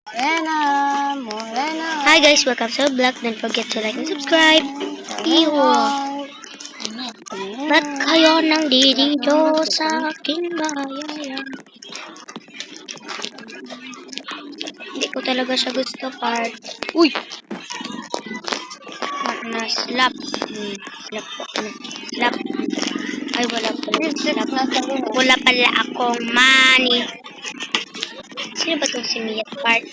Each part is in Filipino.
Morena, Morena. Hi guys, welcome to the vlog. Don't forget to like and subscribe. Iho. Ba't kayo nang didito sa aking bahayan? Hindi ko talaga siya gusto part. Uy! Slap. Slap po. Slap. Ay, wala pala. Slap. Wala pala akong money. Sino ba itong si Mia part?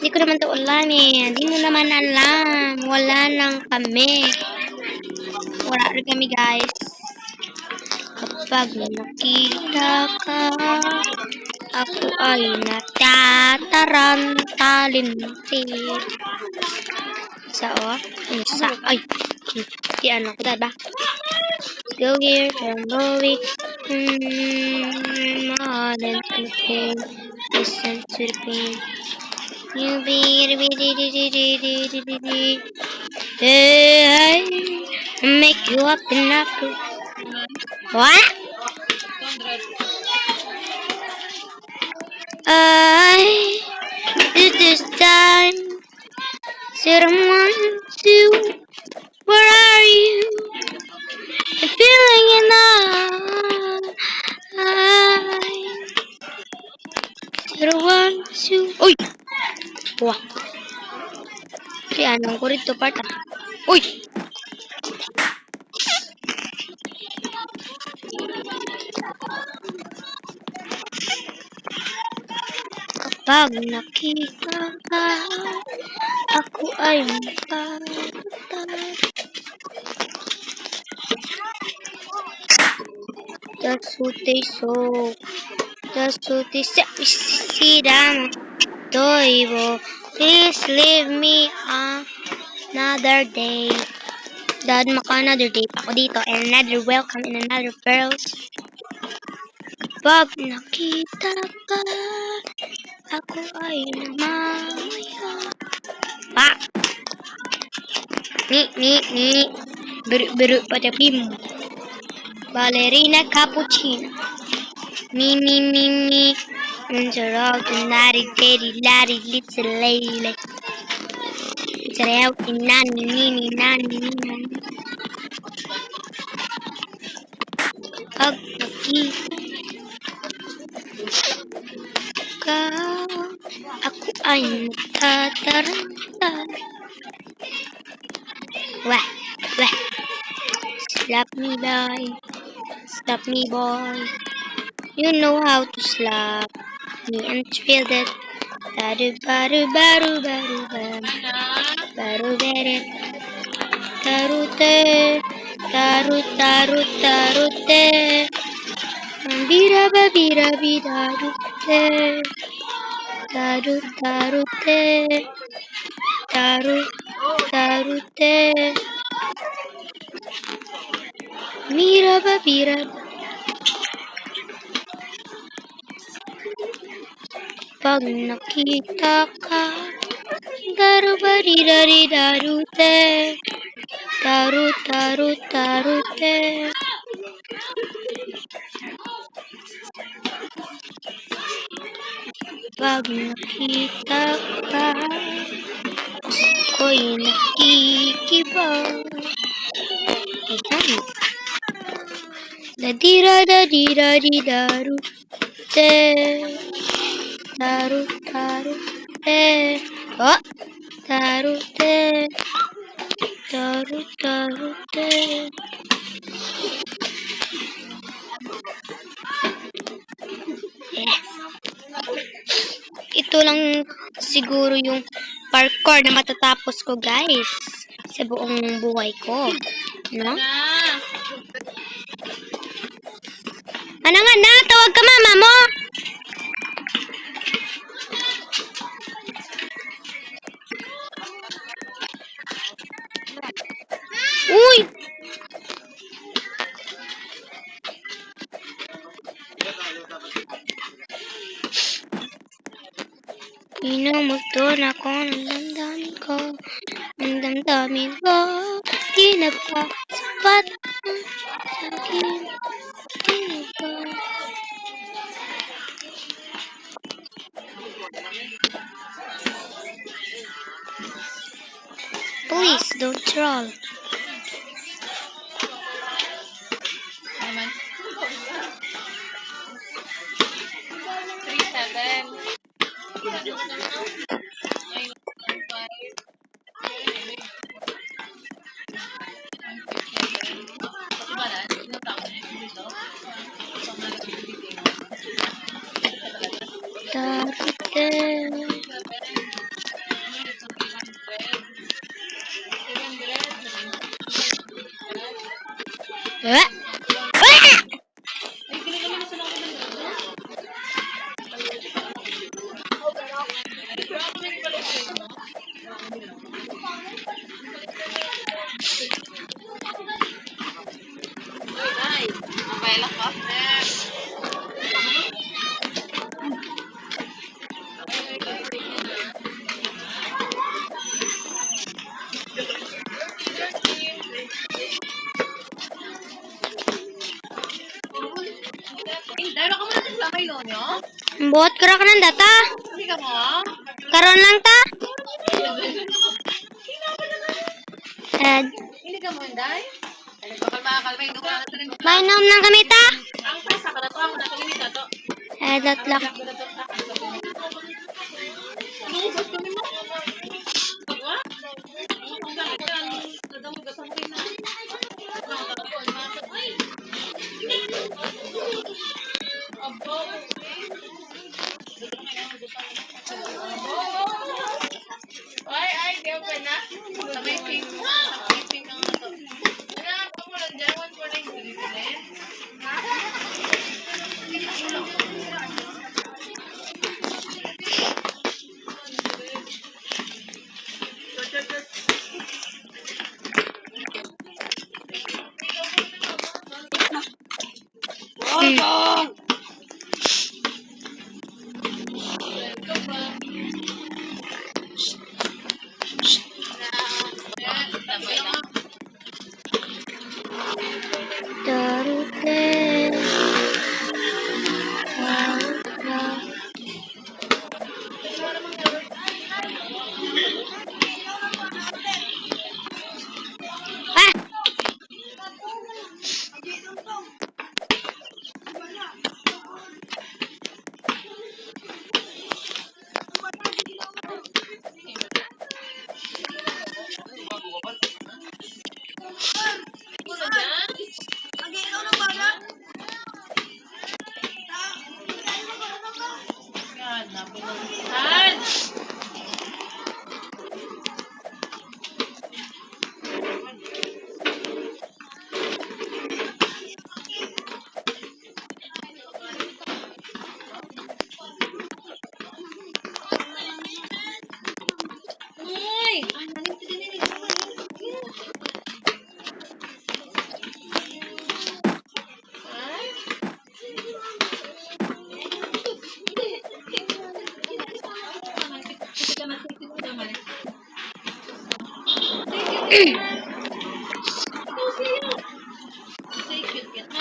Hindi ko naman ito alam eh. Hindi mo naman alam. Wala nang kami. Wala rin kami guys. Kapag nakita ka, ako ay natatarantalintin. Ay, di ano ko ba? Go here, from going, modern pain, listen to the pain. You be, hey, make you up and up. What? This time, said I want to. Where are you? I'm feeling enough. Said I want to. Uy! Wah! Kaya anong ko rito part ah? Uy! Kapag nakita ka, ako ay matatag. That's what they saw. That's what they say. See them. Toivo. Please leave me another day. Dad, another day pa ako dito. And another welcome in another pearls. Kapag nakita ka, ako ay namamaya. Pa! Ni. Biru patapim. Ballerina cappuccino. Ni. Unserog, nari, daddy, laddie, little lady. It's out in nani. Pag nakita ka, ako ay natataranta. Wah. Slap me, boy. Slap me, boy. You know how to slap me and feel that. Baru. Tarute. Bira bidarute. Tarute. Mira bira. Pag nakita ka, darute. Tarute. Pag nakita ka, ako'y nakikiba. Ayan. Darute. Tarute. Oh! Tarute. Ito lang siguro yung parkour na matatapos ko guys sa buong buhay ko, no? Ano nga na? Tawag ka mama mo! Uy! Inumugton ako ng damdamin ko. Ang damdamin ko, di na pa sapat sa akin. Di na pa. Please, don't troll. Naman. 3-7. Ah! Buhat kara ka ng data. Karon lang ta. Ed. Mainom lang kami ta. Edot lang.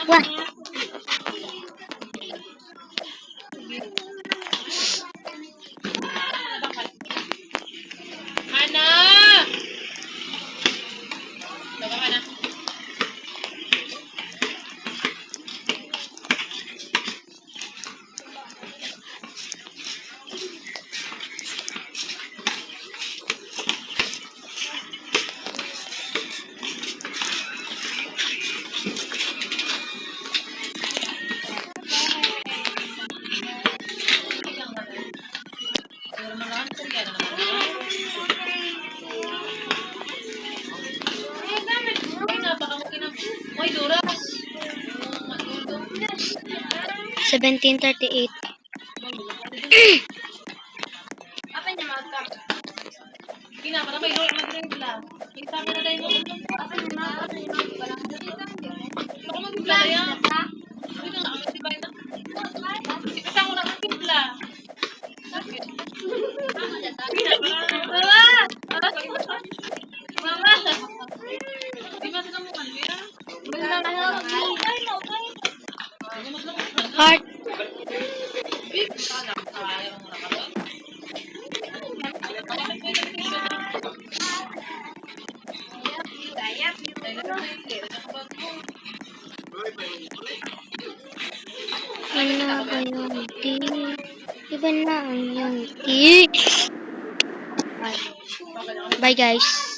Wah. Oy, Dora. 17:38. Apa niya mata? Kina para may Dora na din sila. Kita ka na dai mo. Apa niya mata? Ako magpla ya. Hindi na ako si Bayna. Kita ko na magpla. Mama. Di ba sila mo kanila? Heart. Ano ba yung di? Iba na ang yung di. Bye guys.